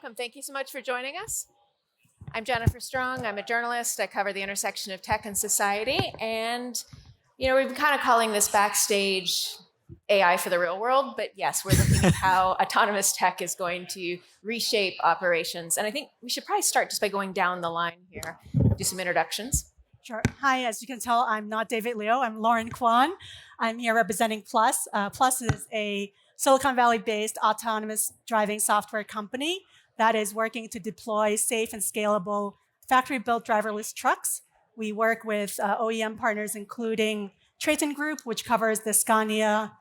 welcome. Thank you so much for joining us. I'm Jennifer Strong. I'm a journalist. I cover the intersection of tech and society. And, we've been kind of calling this backstage AI for the real world. But yes, we're looking at how autonomous tech is going to reshape operations. And I think we should probably start just by going down the line here, do some introductions. Sure. Hi, as you can tell, I'm not David Liu. I'm Lauren Kwan. I'm here representing Plus. Plus is a Silicon Valley-based autonomous driving software company that is working to deploy safe and scalable factory-built driverless trucks. We work with OEM partners, including Traton Group, which covers the Scania,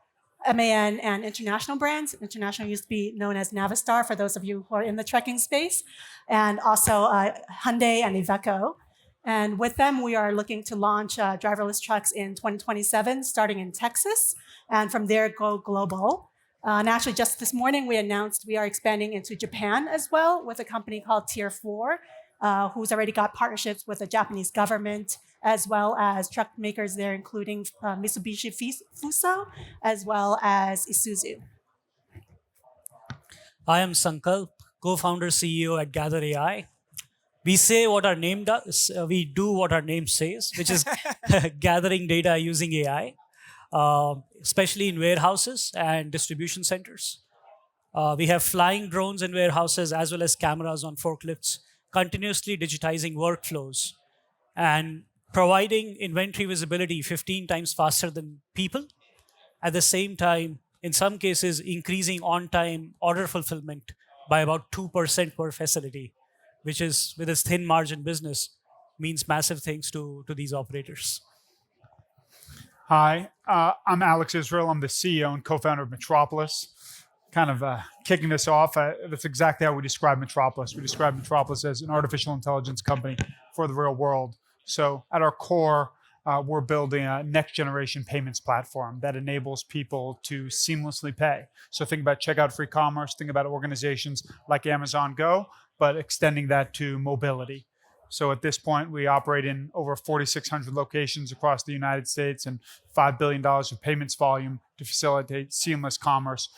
MAN, and International brands. International used to be known as Navistar, for those of you who are in the trucking space, and also Hyundai and Iveco. And with them, we are looking to launch driverless trucks in 2027, starting in Texas, and from there go global. And actually, just this morning, we announced we are expanding into Japan as well with a company called Tier 4, who's already got partnerships with the Japanese government, as well as truck makers there, including Mitsubishi Fuso, as well as Isuzu. I am Sankalp, co-founder CEO at Gather AI. We say what our name does, we do what our name says, which is gathering data using AI. Especially in warehouses and distribution centers. We have flying drones in warehouses as well as cameras on forklifts, continuously digitizing workflows and providing inventory visibility 15 times faster than people. At the same time, in some cases, increasing on-time order fulfillment by about 2% per facility, which is, with its thin margin business, means massive things to these operators. Hi, I'm Alex Israel. I'm the CEO and co-founder of Metropolis. Kind of kicking this off, that's exactly how we describe Metropolis. We describe Metropolis as an artificial intelligence company for the real world. So at our core, we're building a next generation payments platform that enables people to seamlessly pay. So think about checkout free commerce, think about organizations like Amazon Go, but extending that to mobility. So at this point, we operate in over 4,600 locations across the United States and $5 billion of payments volume to facilitate seamless commerce,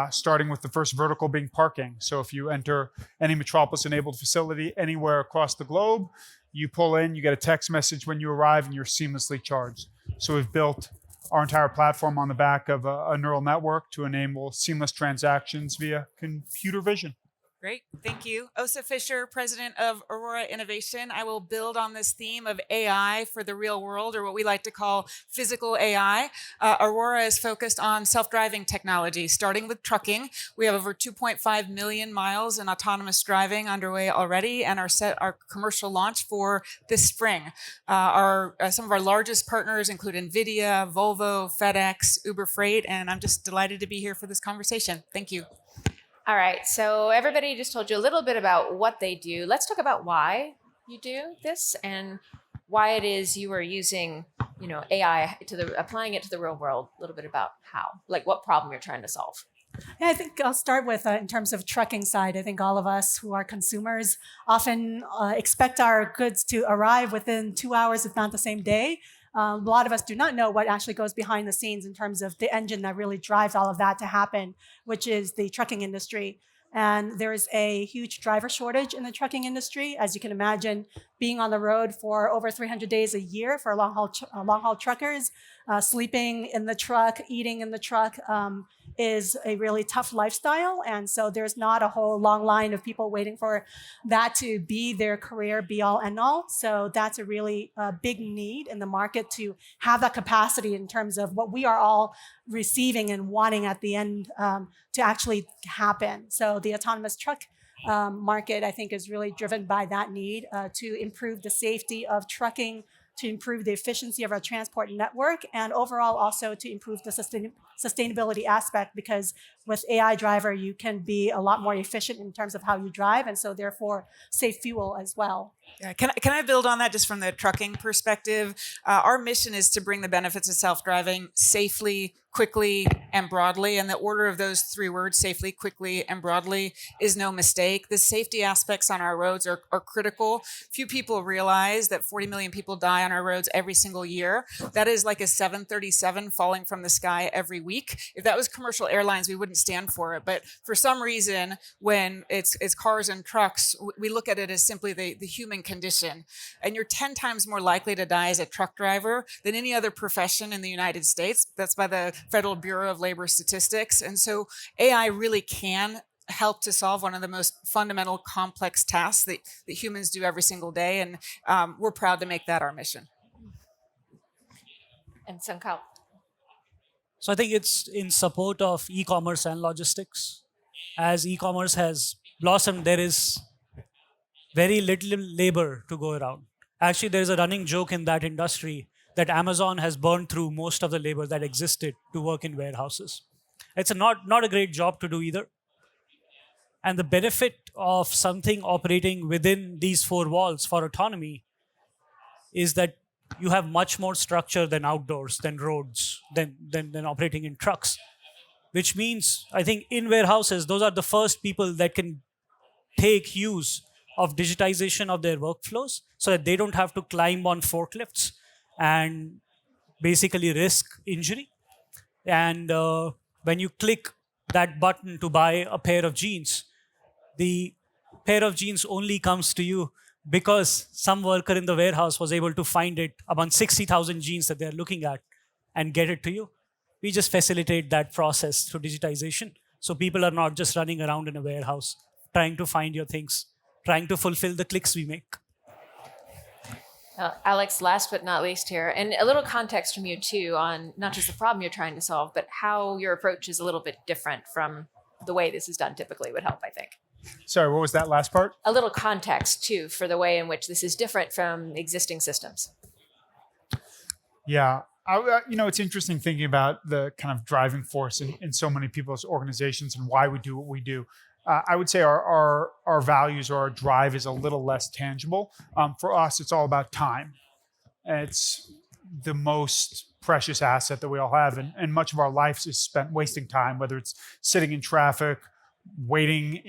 starting with the first vertical being parking. So if you enter any Metropolis-enabled facility anywhere across the globe, you pull in, you get a text message when you arrive, and you're seamlessly charged. So we've built our entire platform on the back of a neural network to enable seamless transactions via computer vision. Great, thank you. Ossa Fisher, president of Aurora Innovation. I will build on this theme of AI for the real world, or what we like to call physical AI. Aurora is focused on self-driving technology, starting with trucking. We have over 2.5 million miles in autonomous driving underway already, and are set our commercial launch for this spring. Some of our largest partners include NVIDIA, Volvo, FedEx, Uber Freight, and I'm just delighted to be here for this conversation. Thank you. All right, so everybody just told you a little bit about what they do. Let's talk about why you do this and why it is you are using, AI applying it to the real world. A little bit about how, like what problem you're trying to solve. Yeah, I think I'll start with, in terms of trucking side, I think all of us who are consumers often expect our goods to arrive within 2 hours, if not the same day. A lot of us do not know what actually goes behind the scenes in terms of the engine that really drives all of that to happen, which is the trucking industry. And there is a huge driver shortage in the trucking industry. As you can imagine, being on the road for over 300 days a year for long haul truckers, sleeping in the truck, eating in the truck, is a really tough lifestyle. And so there's not a whole long line of people waiting for that to be their career be all end all. So that's a really big need in the market to have that capacity in terms of what we are all receiving and wanting at the end to actually happen. So the autonomous truck market, I think, is really driven by that need to improve the safety of trucking, to improve the efficiency of our transport network, and overall also to improve the sustainability aspect, because with AI driver, you can be a lot more efficient in terms of how you drive, and so therefore save fuel as well. Yeah, can I build on that just from the trucking perspective? Our mission is to bring the benefits of self-driving safely, quickly, and broadly. And the order of those three words, safely, quickly, and broadly, is no mistake. The safety aspects on our roads are critical. Few people realize that 40 million people die on our roads every single year. That is like a 737 falling from the sky every week. If that was commercial airlines, we wouldn't stand for it. But for some reason, when it's cars and trucks, we look at it as simply the human condition. And you're 10 times more likely to die as a truck driver than any other profession in the United States. That's by the Federal Bureau of Labor Statistics. And so AI really can help to solve one of the most fundamental complex tasks that humans do every single day. And we're proud to make that our mission. And Sankalp. So I think it's in support of e-commerce and logistics. As e-commerce has blossomed, there is very little labor to go around. Actually, there's a running joke in that industry that Amazon has burned through most of the labor that existed to work in warehouses. It's not a great job to do either. And the benefit of something operating within these four walls for autonomy is that you have much more structure than outdoors, than roads, than operating in trucks. Which means, I think in warehouses, those are the first people that can take use of digitization of their workflows so that they don't have to climb on forklifts and basically risk injury. And when you click that button to buy a pair of jeans, the pair of jeans only comes to you because some worker in the warehouse was able to find it among 60,000 jeans that they're looking at and get it to you. We just facilitate that process through digitization. So people are not just running around in a warehouse trying to find your things, trying to fulfill the clicks we make. Alex, last but not least here, and a little context from you too on not just the problem you're trying to solve, but how your approach is a little bit different from the way this is done typically would help, I think. Sorry, what was that last part? A little context too for the way in which this is different from existing systems. Yeah. It's interesting thinking about the kind of driving force in so many people's organizations and why we do what we do. I would say our values or our drive is a little less tangible. For us, it's all about time. It's the most precious asset that we all have. And much of our life is spent wasting time, whether it's sitting in traffic, waiting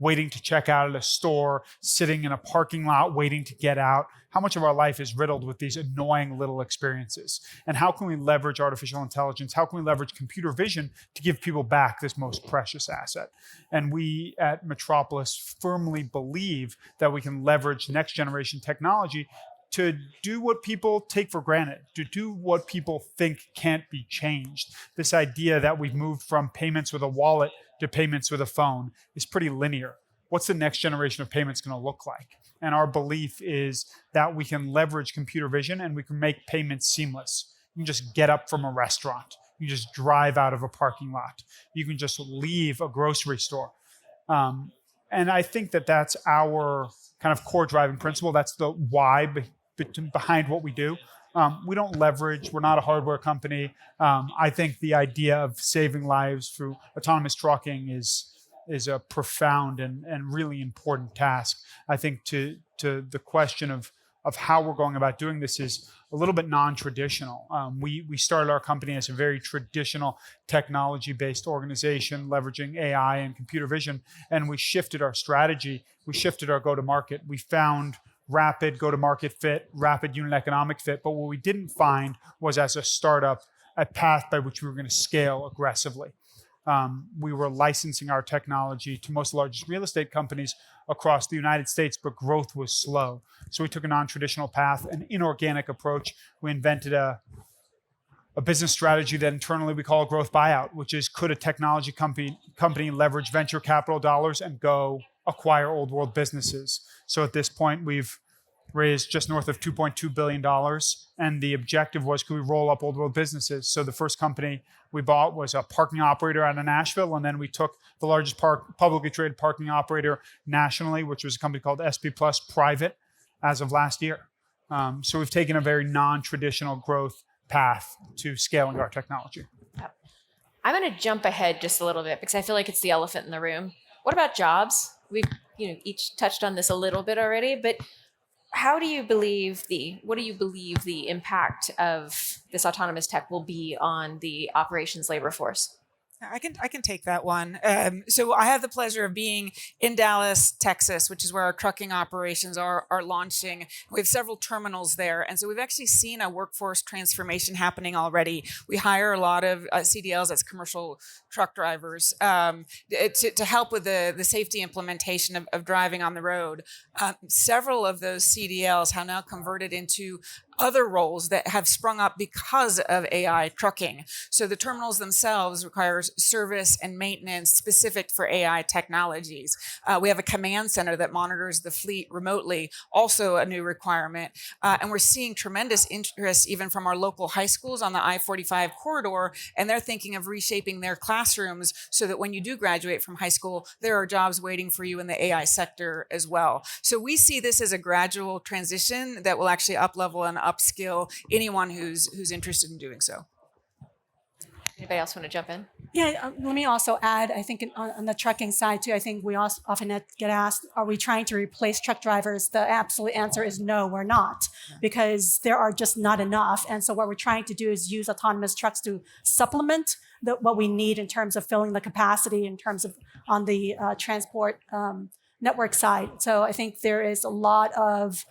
to check out at a store, sitting in a parking lot, waiting to get out. How much of our life is riddled with these annoying little experiences? And how can we leverage artificial intelligence? How can we leverage computer vision to give people back this most precious asset? And we at Metropolis firmly believe that we can leverage next generation technology to do what people take for granted, to do what people think can't be changed. This idea that we've moved from payments with a wallet to payments with a phone is pretty linear. What's the next generation of payments going to look like? And our belief is that we can leverage computer vision and we can make payments seamless. You can just get up from a restaurant. You can just drive out of a parking lot. You can just leave a grocery store. And I think that that's our kind of core driving principle. That's the why behind what we do. We don't leverage, we're not a hardware company. I think the idea of saving lives through autonomous trucking is a profound and really important task. I think to the question of how we're going about doing this is a little bit non-traditional. We started our company as a very traditional technology-based organization, leveraging AI and computer vision, and we shifted our strategy. We shifted our go-to-market. We found rapid go-to-market fit, rapid unit economic fit. But what we didn't find was, as a startup, a path by which we were going to scale aggressively. We were licensing our technology to most of the largest real estate companies across the United States, but growth was slow. So we took a non-traditional path, an inorganic approach. We invented a business strategy that internally we call a growth buyout, which is, could a technology company leverage venture capital dollars and go acquire old world businesses? So at this point, we've raised just north of $2.2 billion. And the objective was, could we roll up old world businesses? So the first company we bought was a parking operator out of Nashville. And then we took the largest publicly traded parking operator nationally, which was a company called SP Plus private as of last year. So we've taken a very non-traditional growth path to scaling our technology. I'm going to jump ahead just a little bit because I feel like it's the elephant in the room. What about jobs? We've each touched on this a little bit already, but what do you believe the impact of this autonomous tech will be on the operations labor force? I can take that one. So I have the pleasure of being in Dallas, Texas, which is where our trucking operations are launching. We have several terminals there, and so we've actually seen a workforce transformation happening already. We hire a lot of CDLs, that's commercial truck drivers, to help with the safety implementation of driving on the road. Several of those CDLs have now converted into other roles that have sprung up because of AI trucking. So the terminals themselves requires service and maintenance specific for AI technologies. We have a command center that monitors the fleet remotely, also a new requirement. And we're seeing tremendous interest even from our local high schools on the I-45 corridor, and they're thinking of reshaping their classrooms so that when you do graduate from high school, there are jobs waiting for you in the AI sector as well. So we see this as a gradual transition that will actually up-level and upskill anyone who's interested in doing so. Anybody else want to jump in? Yeah, let me also add, I think on the trucking side too, I think we also often get asked, are we trying to replace truck drivers? The absolute answer is no, we're not, because there are just not enough. And so what we're trying to do is use autonomous trucks to supplement what we need in terms of filling the capacity in terms of on the transport network side. So I think there is a lot of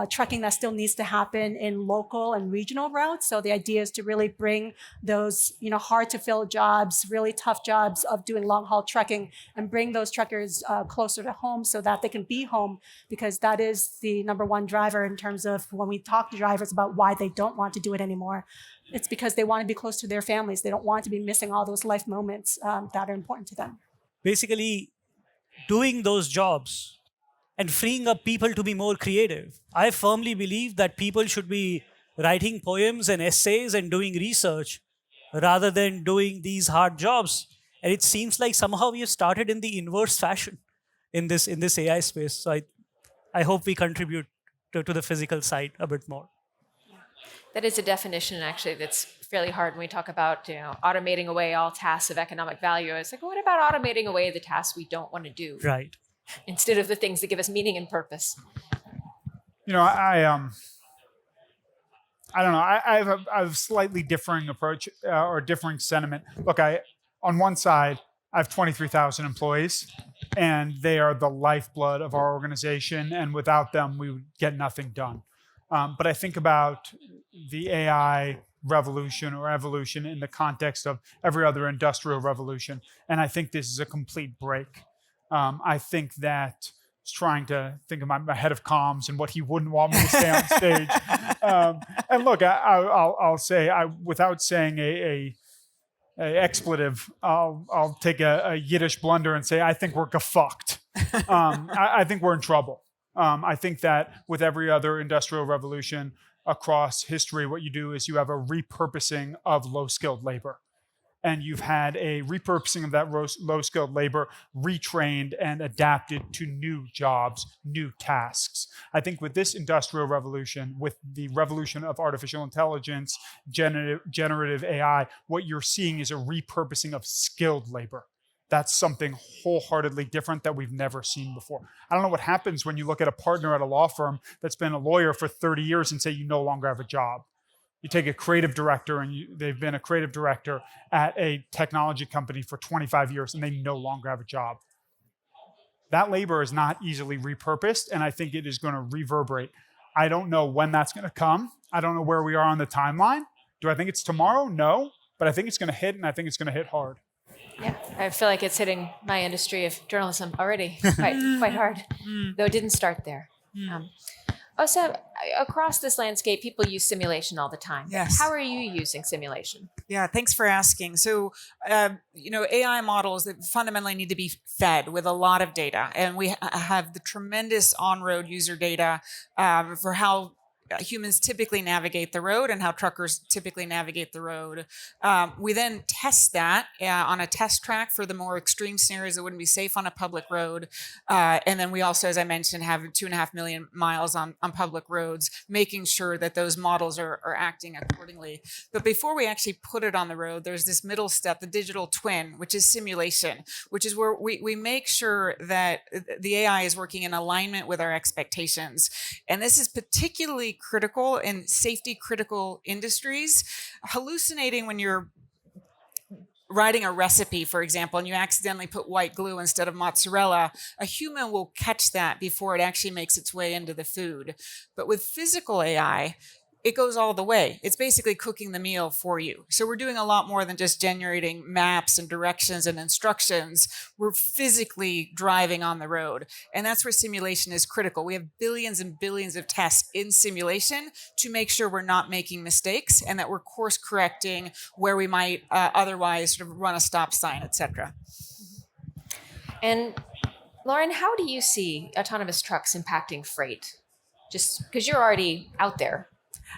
trucking that still needs to happen in local and regional routes. So the idea is to really bring those, hard to fill jobs, really tough jobs of doing long haul trucking, and bring those truckers closer to home so that they can be home, because that is the number one driver in terms of when we talk to drivers about why they don't want to do it anymore. It's because they want to be close to their families. They don't want to be missing all those life moments that are important to them. Basically, doing those jobs and freeing up people to be more creative. I firmly believe that people should be writing poems and essays and doing research rather than doing these hard jobs. And it seems like somehow we have started in the inverse fashion in this AI space. So I hope we contribute to the physical side a bit more. That is a definition, actually, that's fairly hard when we talk about automating away all tasks of economic value. It's like, what about automating away the tasks we don't want to do? Right. Instead of the things that give us meaning and purpose. I don't know. I have a slightly differing approach or differing sentiment. Look, on one side, I have 23,000 employees, and they are the lifeblood of our organization. And without them, we would get nothing done. But I think about the AI revolution or evolution in the context of every other industrial revolution, and I think this is a complete break. I think that I was trying to think of my head of comms and what he wouldn't want me to say on stage. And look, I'll say, without saying a expletive, I'll take a Yiddish blunder and say, I think we're gefucked. I think we're in trouble. I think that with every other industrial revolution across history, what you do is you have a repurposing of low-skilled labor. And you've had a repurposing of that low-skilled labor retrained and adapted to new jobs, new tasks. I think with this industrial revolution, with the revolution of artificial intelligence, generative AI, what you're seeing is a repurposing of skilled labor. That's something wholeheartedly different that we've never seen before. I don't know what happens when you look at a partner at a law firm that's been a lawyer for 30 years and say you no longer have a job. You take a creative director and they've been a creative director at a technology company for 25 years and they no longer have a job. That labor is not easily repurposed, and I think it is going to reverberate. I don't know when that's going to come. I don't know where we are on the timeline. Do I think it's tomorrow? No, but I think it's going to hit, and I think it's going to hit hard. Yeah, I feel like it's hitting my industry of journalism already quite hard, though it didn't start there. Ossa, across this landscape, people use simulation all the time. Yes. How are you using simulation? Yeah, thanks for asking. So, AI models that fundamentally need to be fed with a lot of data, and we have the tremendous on-road user data for how humans typically navigate the road and how truckers typically navigate the road. We then test that on a test track for the more extreme scenarios that wouldn't be safe on a public road. And then we also, as I mentioned, have 2.5 million miles on public roads, making sure that those models are acting accordingly. But before we actually put it on the road, there's this middle step, the digital twin, which is simulation, which is where we make sure that the AI is working in alignment with our expectations. And this is particularly critical in safety critical industries. Hallucinating when you're writing a recipe, for example, and you accidentally put white glue instead of mozzarella, a human will catch that before it actually makes its way into the food. But with physical AI, it goes all the way. It's basically cooking the meal for you. So we're doing a lot more than just generating maps and directions and instructions. We're physically driving on the road. And that's where simulation is critical. We have billions and billions of tests in simulation to make sure we're not making mistakes and that we're course correcting where we might otherwise sort of run a stop sign, et cetera. And Lauren, how do you see autonomous trucks impacting freight? Just because you're already out there.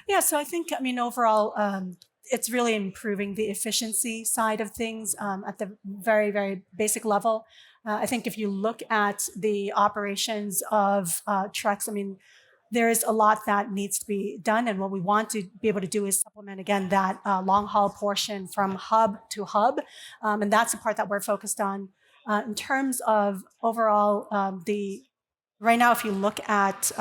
Yeah, so I think, overall, it's really improving the efficiency side of things at the very, very basic level. I think if you look at the operations of trucks, there is a lot that needs to be done. And what we want to be able to do is supplement, again, that long haul portion from hub to hub. And that's the part that we're focused on. In terms of overall, right now, if you look at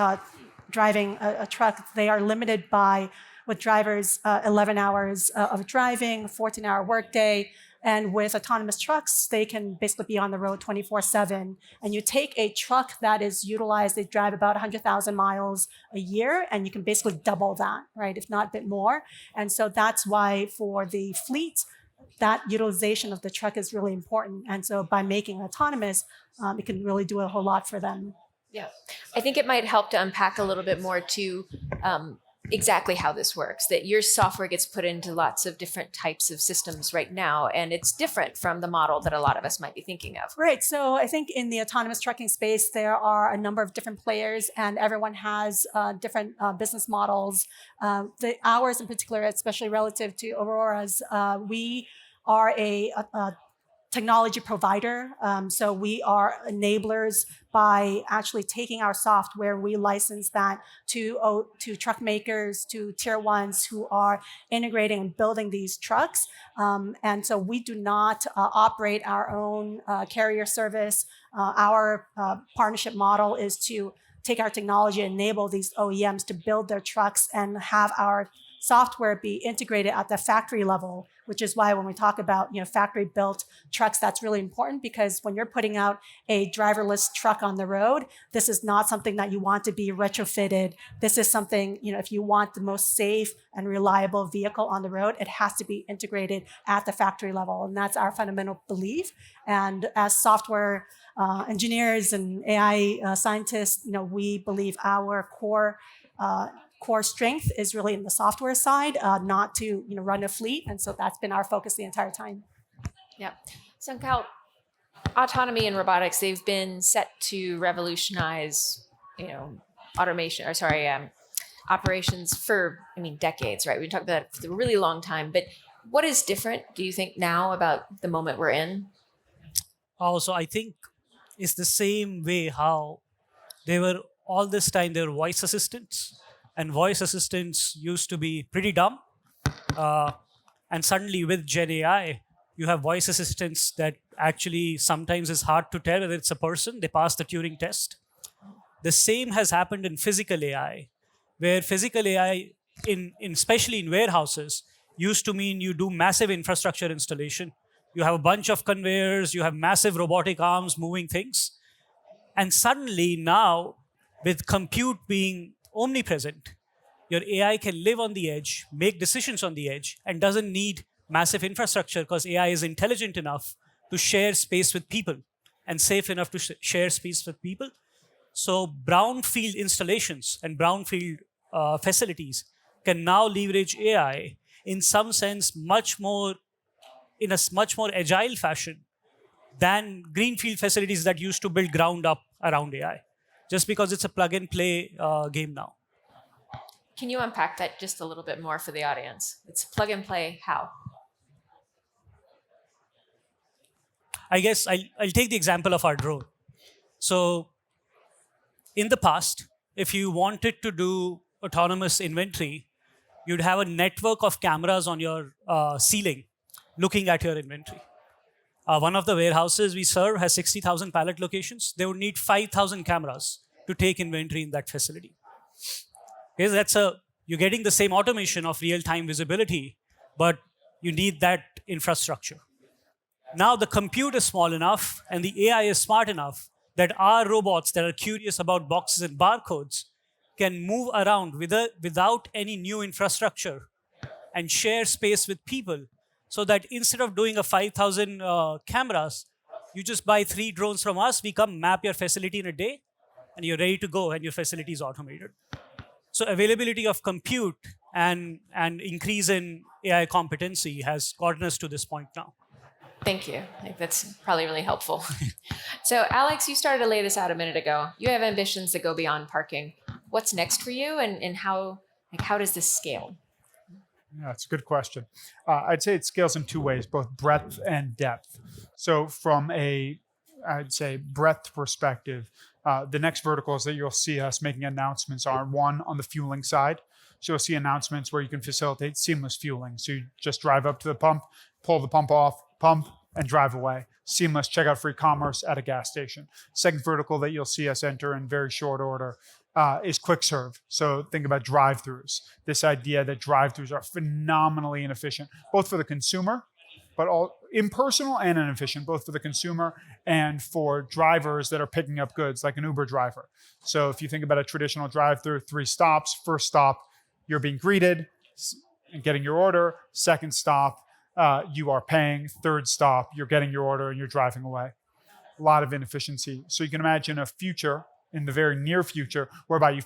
driving a truck, they are limited by, with drivers, 11 hours of driving, 14-hour workday. And with autonomous trucks, they can basically be on the road 24/7. And you take a truck that is utilized, they drive about 100,000 miles a year, and you can basically double that, right? If not a bit more. And so that's why for the fleet, that utilization of the truck is really important. And so by making it autonomous, it can really do a whole lot for them. Yeah, I think it might help to unpack a little bit more to exactly how this works, that your software gets put into lots of different types of systems right now, and it's different from the model that a lot of us might be thinking of. Right. So I think in the autonomous trucking space, there are a number of different players, and everyone has different business models. Ours in particular, especially relative to Aurora's, we are a technology provider. So we are enablers by actually taking our software. We license that to truck makers, to tier ones who are integrating and building these trucks. And so we do not operate our own carrier service. Our partnership model is to take our technology, enable these OEMs to build their trucks and have our software be integrated at the factory level, which is why when we talk about factory built trucks, that's really important, because when you're putting out a driverless truck on the road, this is not something that you want to be retrofitted. This is something, if you want the most safe and reliable vehicle on the road, it has to be integrated at the factory level. And that's our fundamental belief. And as software engineers and AI scientists, we believe our core strength is really in the software side, not to run a fleet, and so that's been our focus the entire time. Yeah, Sankalp, autonomy and robotics, they've been set to revolutionize, operations for decades, right? We talked about it for a really long time, but what is different, do you think, now about the moment we're in? Also, I think it's the same way how they were all this time. They were voice assistants. And voice assistants used to be pretty dumb. And suddenly with Gen AI, you have voice assistants that actually sometimes is hard to tell whether it's a person. They pass the Turing test. The same has happened in physical AI, where physical AI, especially in warehouses, used to mean you do massive infrastructure installation. You have a bunch of conveyors, you have massive robotic arms moving things. And suddenly now, with compute being omnipresent, your AI can live on the edge, make decisions on the edge, and doesn't need massive infrastructure because AI is intelligent enough to share space with people and safe enough to share space with people. So brownfield installations and brownfield facilities can now leverage AI in some sense in a much more agile fashion than greenfield facilities that used to build ground up around AI. Just because it's a plug and play game now. Can you unpack that just a little bit more for the audience? It's plug and play how? I guess I'll take the example of our drone. So in the past, if you wanted to do autonomous inventory, you'd have a network of cameras on your ceiling looking at your inventory. One of the warehouses we serve has 60,000 pallet locations. They would need 5,000 cameras to take inventory in that facility. Okay, you're getting the same automation of real-time visibility, but you need that infrastructure. Now the compute is small enough and the AI is smart enough that our robots that are curious about boxes and barcodes can move around without any new infrastructure and share space with people, so that instead of doing a 5,000 cameras, you just buy 3 drones from us, we come map your facility in a day, and you're ready to go, and your facility is automated. So availability of compute and increase in AI competency has gotten us to this point now. Thank you. I think that's probably really helpful. So Alex, you started to lay this out a minute ago. You have ambitions that go beyond parking. What's next for you, and how does this scale? Yeah, it's a good question. I'd say it scales in 2 ways, both breadth and depth. So from I'd say breadth perspective, the next verticals that you'll see us making announcements are, one, on the fueling side. So you'll see announcements where you can facilitate seamless fueling. So you just drive up to the pump, pull the pump off, pump, and drive away. Seamless checkout for e-commerce at a gas station. Second vertical that you'll see us enter in very short order is quick serve. So think about drive-throughs. This idea that drive-throughs are phenomenally inefficient, both for the consumer, but all impersonal and inefficient, both for the consumer and for drivers that are picking up goods, like an Uber driver. So if you think about a traditional drive-through, 3 stops. First stop, you're being greeted and getting your order. Second stop, you are paying. Third stop, you're getting your order and you're driving away. A lot of inefficiency. So you can imagine a future, in the very near future, whereby you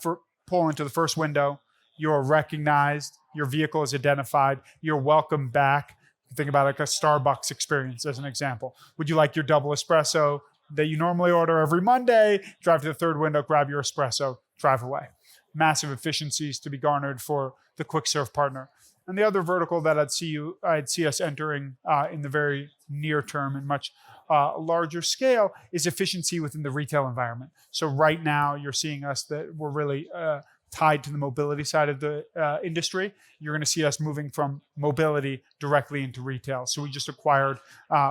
pull into the first window, you're recognized, your vehicle is identified, you're welcomed back. Think about like a Starbucks experience as an example. Would you like your double espresso that you normally order every Monday? Drive to the third window, grab your espresso, drive away. Massive efficiencies to be garnered for the quick serve partner. And the other vertical that I'd see us entering in the very near term and much larger scale is efficiency within the retail environment. So right now you're seeing us that we're really tied to the mobility side of the industry. You're going to see us moving from mobility directly into retail. So we just acquired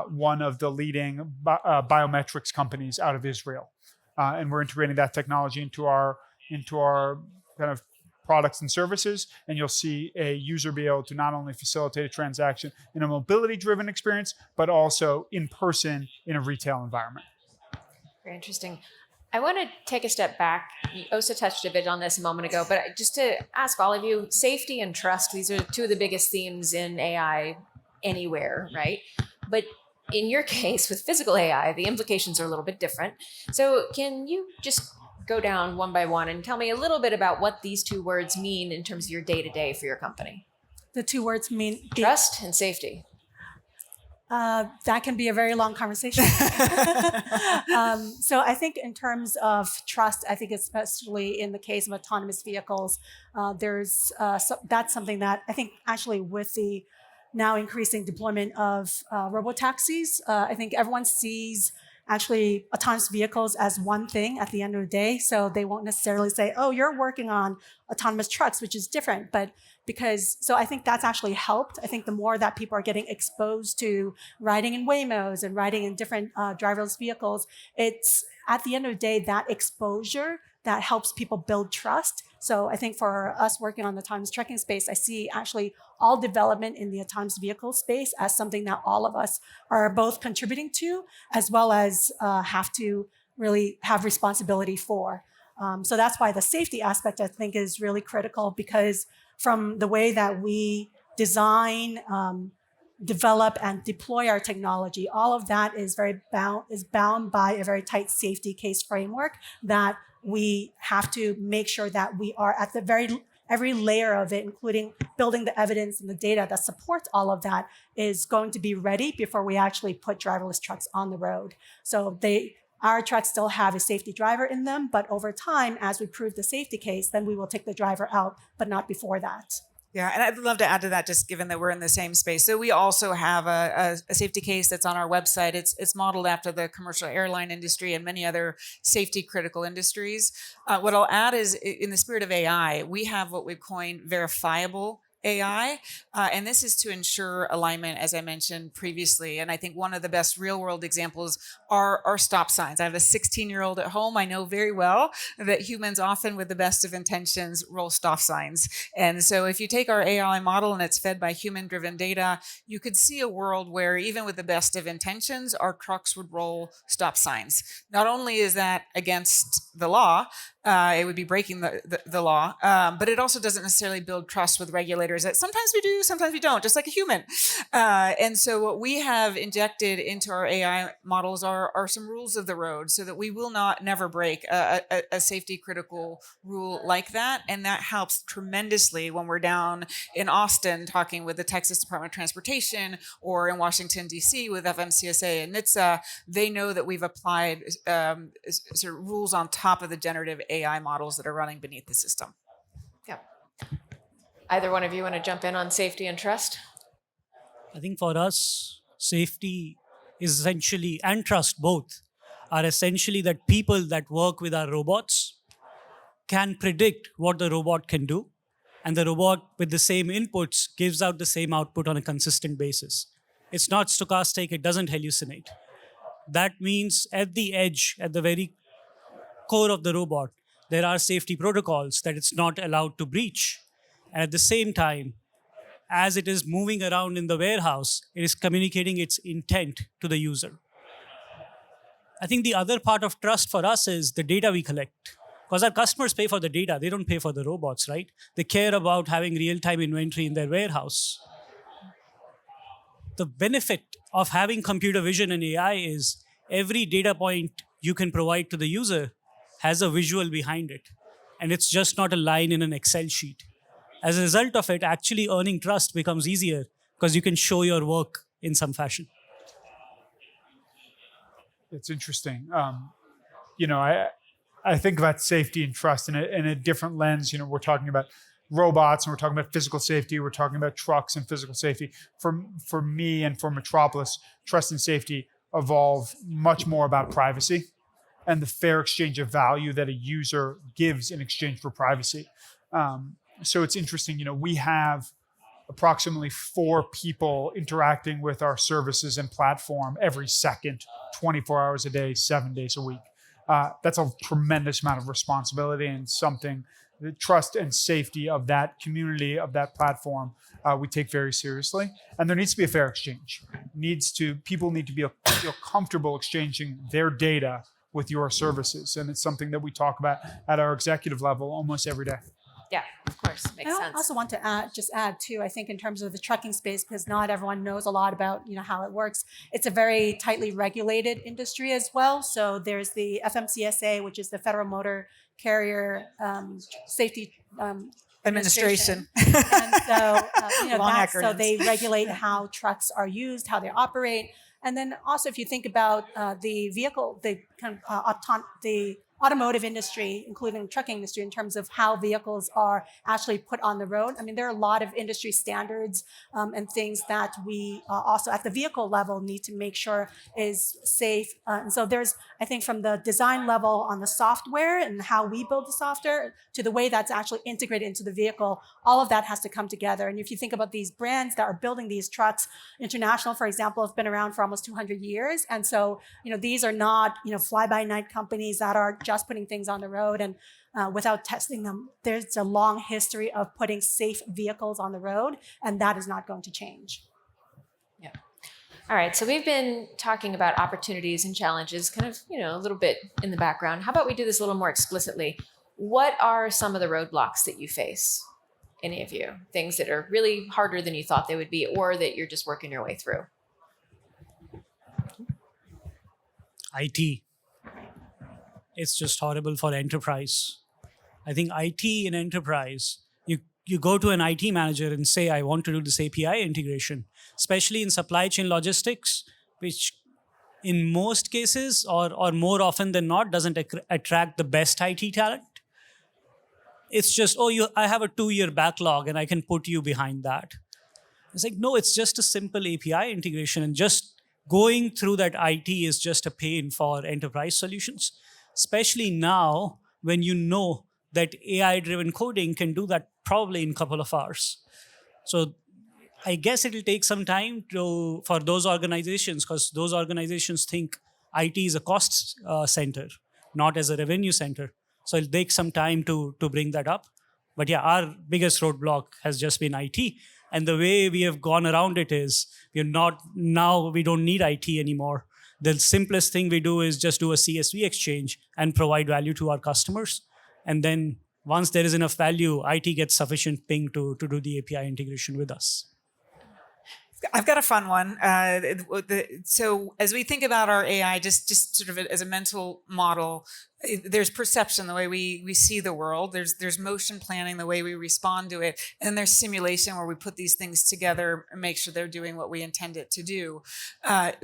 one of the leading biometrics companies out of Israel. And we're integrating that technology into our kind of products and services, and you'll see a user be able to not only facilitate a transaction in a mobility-driven experience, but also in person in a retail environment. Very interesting. I want to take a step back. Ossa touched a bit on this a moment ago, but just to ask all of you, safety and trust, these are 2 of the biggest themes in AI anywhere, right? But in your case, with physical AI, the implications are a little bit different. So can you just go down one by one and tell me a little bit about what these 2 words mean in terms of your day-to-day for your company? The 2 words mean trust and safety. That can be a very long conversation. So I think in terms of trust, I think especially in the case of autonomous vehicles, that's something that I think actually with the now increasing deployment of robotaxis, I think everyone sees actually autonomous vehicles as one thing at the end of the day. So they won't necessarily say, oh, you're working on autonomous trucks, which is different. But so I think that's actually helped. I think the more that people are getting exposed to riding in Waymos and riding in different driverless vehicles, it's at the end of the day, that exposure that helps people build trust. So I think for us working on the autonomous trucking space, I see actually all development in the autonomous vehicle space as something that all of us are both contributing to, as well as have to really have responsibility for. So that's why the safety aspect, I think, is really critical, because from the way that we design, develop, and deploy our technology, all of that is bound by a very tight safety case framework that we have to make sure that we are at every layer of it, including building the evidence and the data that supports all of that, is going to be ready before we actually put driverless trucks on the road. So Our trucks still have a safety driver in them, but over time, as we prove the safety case, then we will take the driver out, but not before that. Yeah, and I'd love to add to that, just given that we're in the same space. So we also have a safety case that's on our website. It's modeled after the commercial airline industry and many other safety critical industries. What I'll add is, in the spirit of AI, we have what we've coined verifiable AI, and this is to ensure alignment, as I mentioned previously. And I think one of the best real world examples are stop signs. I have a 16-year-old at home. I know very well that humans often, with the best of intentions, roll stop signs. And so if you take our AI model and it's fed by human-driven data, you could see a world where even with the best of intentions, our trucks would roll stop signs. Not only is that against the law, it would be breaking the law, but it also doesn't necessarily build trust with regulators. That sometimes we do, sometimes we don't, just like a human. And so what we have injected into our AI models are some rules of the road, so that we will never break a safety critical rule like that. And that helps tremendously when we're down in Austin talking with the Texas Department of Transportation, or in Washington, D.C. with FMCSA and NHTSA. They know that we've applied sort of rules on top of the generative AI models that are running beneath the system. Yeah. Either one of you want to jump in on safety and trust? I think for us, safety is essentially, and trust both, are essentially that people that work with our robots can predict what the robot can do, and the robot with the same inputs gives out the same output on a consistent basis. It's not stochastic, it doesn't hallucinate. That means at the edge, at the very core of the robot, there are safety protocols that it's not allowed to breach. And at the same time, as it is moving around in the warehouse, it is communicating its intent to the user. I think the other part of trust for us is the data we collect. Because our customers pay for the data, they don't pay for the robots, right? They care about having real-time inventory in their warehouse. The benefit of having computer vision and AI is every data point you can provide to the user has a visual behind it. And it's just not a line in an Excel sheet. As a result of it, actually earning trust becomes easier because you can show your work in some fashion. It's interesting. I think about safety and trust in a different lens. We're talking about robots and we're talking about physical safety. We're talking about trucks and physical safety. For me and for Metropolis, trust and safety evolve much more about privacy and the fair exchange of value that a user gives in exchange for privacy. So it's interesting, we have approximately 4 people interacting with our services and platform every second, 24 hours a day, 7 days a week. That's a tremendous amount of responsibility, and something the trust and safety of that community, of that platform, we take very seriously. And there needs to be a fair exchange. People need to feel comfortable exchanging their data with your services. And it's something that we talk about at our executive level almost every day. Yeah, of course. Makes sense. I also want to add too, I think in terms of the trucking space, because not everyone knows a lot about, how it works. It's a very tightly regulated industry as well. So there's the FMCSA, which is the Federal Motor Carrier Safety Administration. And so, so they regulate how trucks are used, how they operate. And then also, if you think about the vehicle, the kind of the automotive industry, including the trucking industry, in terms of how vehicles are actually put on the road. I mean, there are a lot of industry standards and things that we also at the vehicle level need to make sure is safe. And so there's, I think, from the design level on the software and how we build the software to the way that's actually integrated into the vehicle, all of that has to come together. And if you think about these brands that are building these trucks, International, for example, have been around for almost 200 years. And so, these are not, fly-by-night companies that are just putting things on the road and without testing them. There's a long history of putting safe vehicles on the road, and that is not going to change. Yeah. All right. So we've been talking about opportunities and challenges kind of, a little bit in the background. How about we do this a little more explicitly? What are some of the roadblocks that you face, any of you? Things that are really harder than you thought they would be, or that you're just working your way through? IT. It's just horrible for enterprise. I think IT in enterprise, you go to an IT manager and say, I want to do this API integration, especially in supply chain logistics, which in most cases, or more often than not, doesn't attract the best IT talent. It's just, I have a 2-year backlog and I can put you behind that. It's like, no, it's just a simple API integration, and just going through that IT is just a pain for enterprise solutions, especially now when you know that AI-driven coding can do that probably in a couple of hours. So I guess it'll take some time for those organizations, because those organizations think IT is a cost center, not as a revenue center. So it'll take some time to bring that up. But yeah, our biggest roadblock has just been IT. And the way we have gone around it is we don't need IT anymore. The simplest thing we do is just do a CSV exchange and provide value to our customers. And then once there is enough value, IT gets sufficient ping to do the API integration with us. I've got a fun one. So as we think about our AI, just sort of as a mental model, there's perception, the way we see the world. There's motion planning, the way we respond to it, and there's simulation, where we put these things together and make sure they're doing what we intend it to do.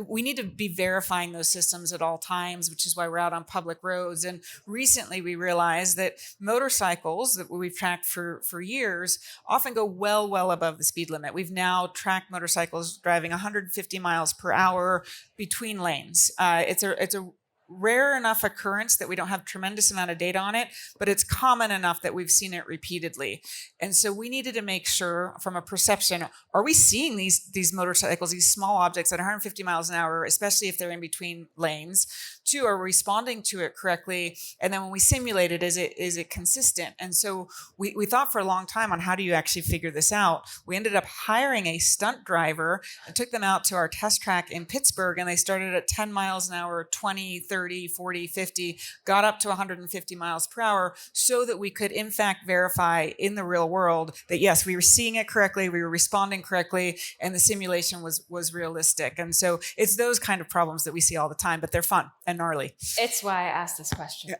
We need to be verifying those systems at all times, which is why we're out on public roads. And recently we realized that motorcycles that we've tracked for years often go well above the speed limit. We've now tracked motorcycles driving 150 miles per hour between lanes. It's a rare enough occurrence that we don't have tremendous amount of data on it, but it's common enough that we've seen it repeatedly. And so we needed to make sure, from a perception, are we seeing these motorcycles, these small objects at 150 miles an hour, especially if they're in between lanes? 2, are we responding to it correctly? And then when we simulate it, is it consistent? And so we thought for a long time on how do you actually figure this out. We ended up hiring a stunt driver and took them out to our test track in Pittsburgh, and they started at 10 miles an hour, 20, 30, 40, 50, got up to 150 miles per hour, so that we could in fact verify in the real world that yes, we were seeing it correctly, we were responding correctly, and the simulation was realistic. And so it's those kind of problems that we see all the time, but they're fun and gnarly. It's why I asked this question.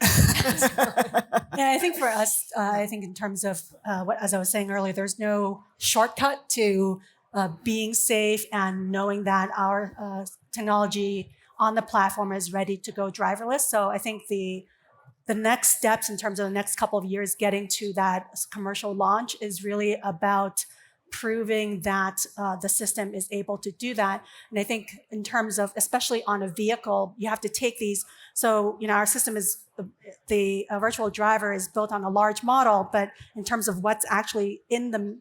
Yeah, I think for us, I think in terms of as I was saying earlier, there's no shortcut to being safe and knowing that our technology on the platform is ready to go driverless. So I think the next steps in terms of the next couple of years getting to that commercial launch is really about proving that the system is able to do that. And I think in terms of, especially on a vehicle, you have to take these. So, our system is, the virtual driver is built on a large model, but in terms of what's actually in the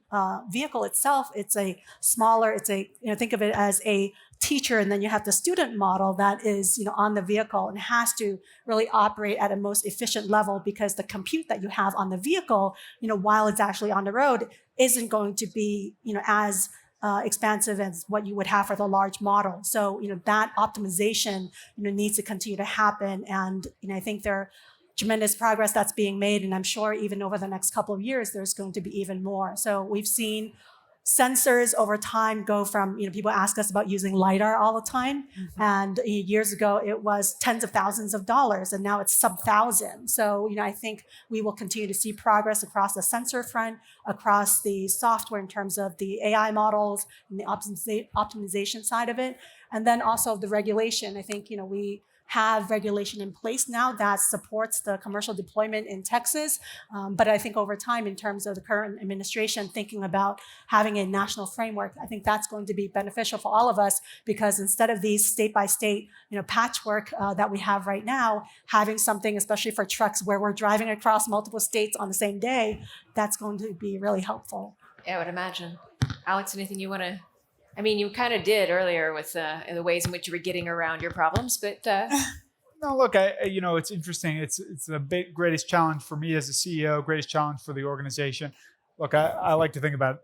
vehicle itself, it's a smaller, think of it as a teacher, and then you have the student model that is, on the vehicle, and has to really operate at a most efficient level, because the compute that you have on the vehicle, while it's actually on the road, isn't going to be, as expansive as what you would have for the large model. So, that optimization, needs to continue to happen. And, I think there are tremendous progress that's being made. And I'm sure even over the next couple of years, there's going to be even more. So we've seen sensors over time go from, people ask us about using LiDAR all the time. Mm-hmm. And years ago, it was tens of thousands of dollars, and now it's sub-1,000. So, I think we will continue to see progress across the sensor front, across the software in terms of the AI models and the optimization side of it. And then also the regulation. I think, we have regulation in place now that supports the commercial deployment in Texas. But I think over time, in terms of the current administration thinking about having a national framework, I think that's going to be beneficial for all of us, because instead of these state-by-state, patchwork that we have right now, having something, especially for trucks where we're driving across multiple states on the same day, that's going to be really helpful. Yeah, I would imagine. Alex, anything you want to? I mean, you kind of did earlier with the ways in which you were getting around your problems, but no, look, it's interesting. It's the greatest challenge for me as a CEO, greatest challenge for the organization. Look, I like to think about,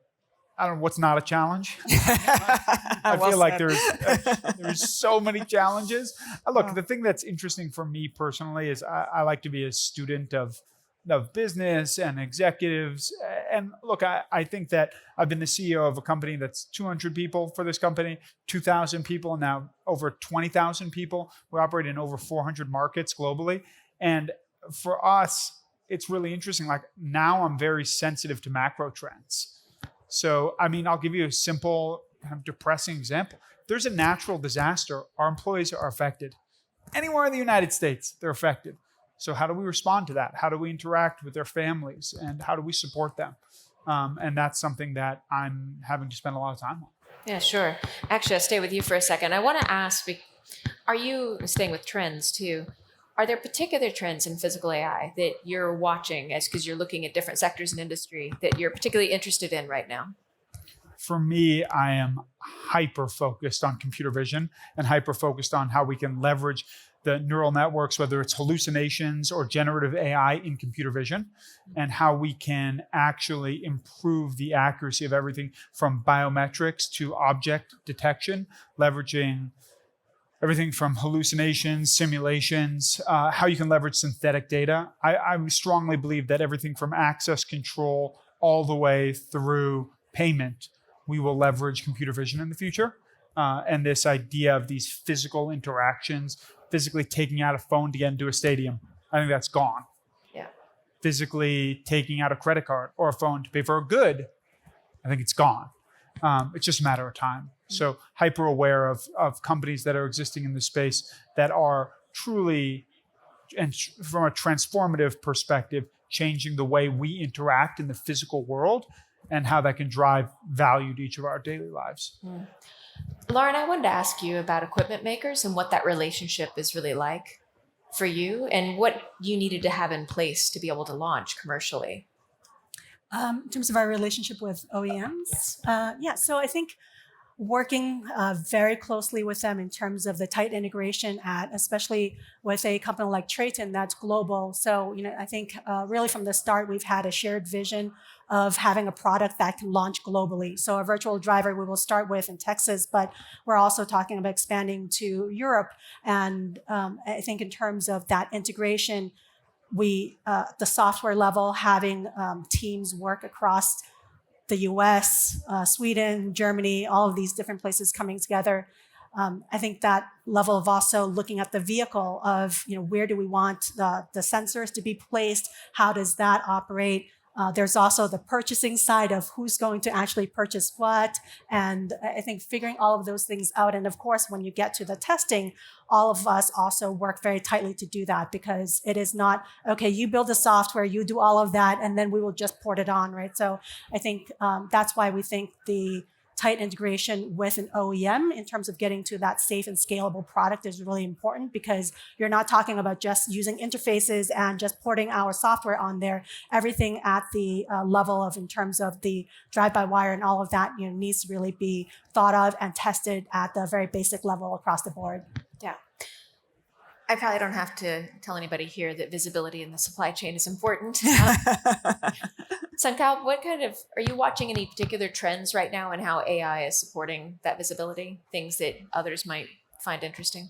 I don't know what's not a challenge. I feel like there's so many challenges. Look, the thing that's interesting for me personally is I like to be a student of business and executives. And look, I think that I've been the CEO of a company that's 200 people for this company, 2,000 people, and now over 20,000 people. We operate in over 400 markets globally. And for us, it's really interesting. Like, now I'm very sensitive to macro trends. So, I'll give you a simple kind of depressing example. If there's a natural disaster, our employees are affected. Anywhere in the United States, they're affected. So how do we respond to that? How do we interact with their families? And how do we support them? And that's something that I'm having to spend a lot of time on. Yeah, sure. Actually, I'll stay with you for a second. I want to ask, are you staying with trends too? Are there particular trends in physical AI that you're watching as because you're looking at different sectors and industry that you're particularly interested in right now? For me, I am hyper focused on computer vision and hyper focused on how we can leverage the neural networks, whether it's hallucinations or generative AI in computer vision, and how we can actually improve the accuracy of everything from biometrics to object detection, leveraging everything from hallucinations, simulations, how you can leverage synthetic data. I strongly believe that everything from access control all the way through payment, we will leverage computer vision in the future. And this idea of these physical interactions, physically taking out a phone to get into a stadium, I think that's gone. Yeah. Physically taking out a credit card or a phone to pay for a good, I think it's gone. It's just a matter of time. So hyper aware of companies that are existing in the space that are truly, and from a transformative perspective, changing the way we interact in the physical world and how that can drive value to each of our daily lives. Lauren, I wanted to ask you about equipment makers and what that relationship is really like for you and what you needed to have in place to be able to launch commercially. In terms of our relationship with OEMs, so I think working very closely with them in terms of the tight integration especially with a company like Triton that's global. So, I think really from the start, we've had a shared vision of having a product that can launch globally. So a virtual driver we will start with in Texas, but we're also talking about expanding to Europe. And I think in terms of that integration, the software level, having teams work across the US, Sweden, Germany, all of these different places coming together. I think that level of also looking at the vehicle of, where do we want the sensors to be placed? How does that operate? There's also the purchasing side of who's going to actually purchase what. And I think figuring all of those things out. And of course, when you get to the testing, all of us also work very tightly to do that because it is not, okay, you build the software, you do all of that, and then we will just port it on, right? So I think that's why we think the tight integration with an OEM in terms of getting to that safe and scalable product is really important because you're not talking about just using interfaces and just porting our software on there. Everything at the level of in terms of the drive-by-wire and all of that needs to really be thought of and tested at the very basic level across the board. Yeah. I probably don't have to tell anybody here that visibility in the supply chain is important. Sankalp, are you watching any particular trends right now in how AI is supporting that visibility? Things that others might find interesting?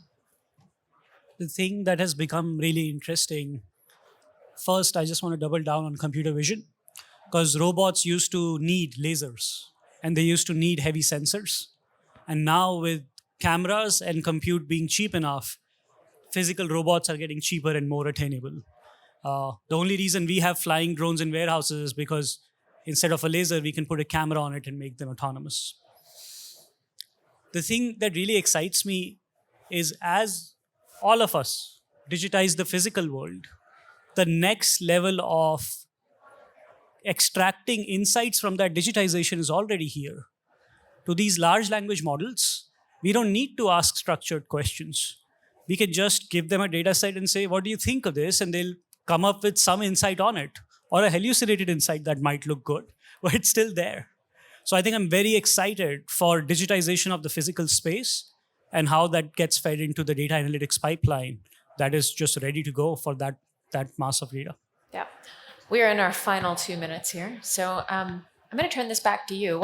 The thing that has become really interesting, first, I just want to double down on computer vision because robots used to need lasers and they used to need heavy sensors. And now with cameras and compute being cheap enough, physical robots are getting cheaper and more attainable. The only reason we have flying drones in warehouses is because instead of a laser, we can put a camera on it and make them autonomous. The thing that really excites me is as all of us digitize the physical world, the next level of extracting insights from that digitization is already here. To these large language models, we don't need to ask structured questions. We can just give them a data set and say, what do you think of this? And they'll come up with some insight on it or a hallucinated insight that might look good, but it's still there. So I think I'm very excited for digitization of the physical space and how that gets fed into the data analytics pipeline that is just ready to go for that mass of data. Yeah. We are in our final 2 minutes here. So I'm going to turn this back to you.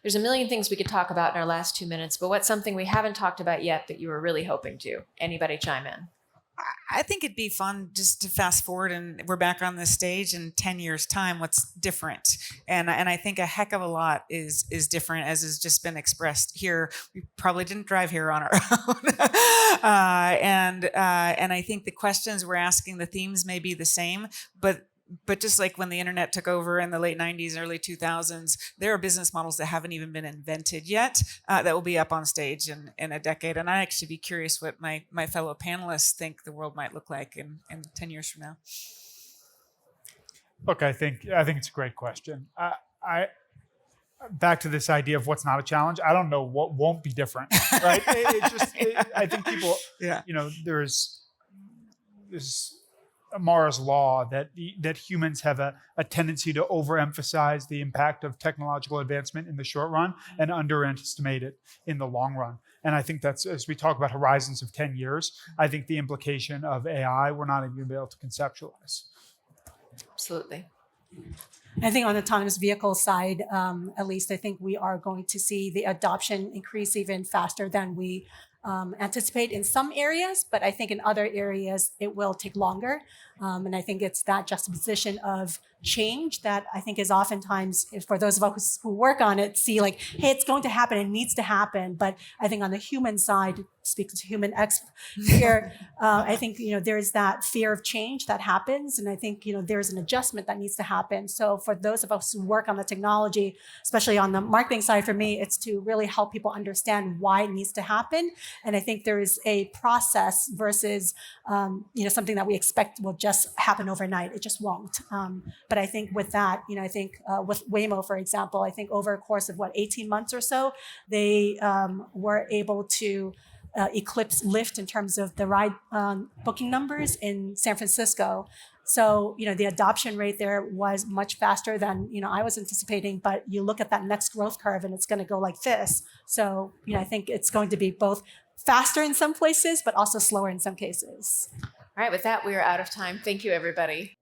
There's a million things we could talk about in our last 2 minutes, but what's something we haven't talked about yet that you were really hoping to? Anybody chime in? I think it'd be fun just to fast forward and we're back on this stage in 10 years' time. What's different? And I think a heck of a lot is different, as has just been expressed here. We probably didn't drive here on our own. And I think the questions we're asking, the themes may be the same, but but just like when the internet took over in the late 90s, early 2000s, there are business models that haven't even been invented yet that will be up on stage in a decade. And I'd actually be curious what my fellow panelists think the world might look like in 10 years from now. Look, I think it's a great question. I back to this idea of what's not a challenge. I don't know what won't be different, right? I think people, there's Amara's law that humans have a tendency to overemphasize the impact of technological advancement in the short run and underestimate it in the long run. And I think that's, as we talk about horizons of 10 years, I think the implication of AI, we're not even going to be able to conceptualize. Absolutely. I think on the autonomous vehicle side, at least, I think we are going to see the adoption increase even faster than we anticipate in some areas, but I think in other areas it will take longer. And I think it's that juxtaposition of change that I think is oftentimes, for those of us who work on it, see like, hey, it's going to happen, it needs to happen. But I think on the human side, speaking to human here, I think, there's that fear of change that happens. And I think, there's an adjustment that needs to happen. So for those of us who work on the technology, especially on the marketing side, for me, it's to really help people understand why it needs to happen. And I think there is a process versus, something that we expect will just happen overnight. It just won't. But I think with that, I think with Waymo, for example, I think over a course of 18 months or so, they were able to eclipse Lyft in terms of the ride booking numbers in San Francisco. So, the adoption rate there was much faster than, I was anticipating, but you look at that next growth curve and it's going to go like this. So, I think it's going to be both faster in some places, but also slower in some cases. All right, with that, we are out of time. Thank you, everybody.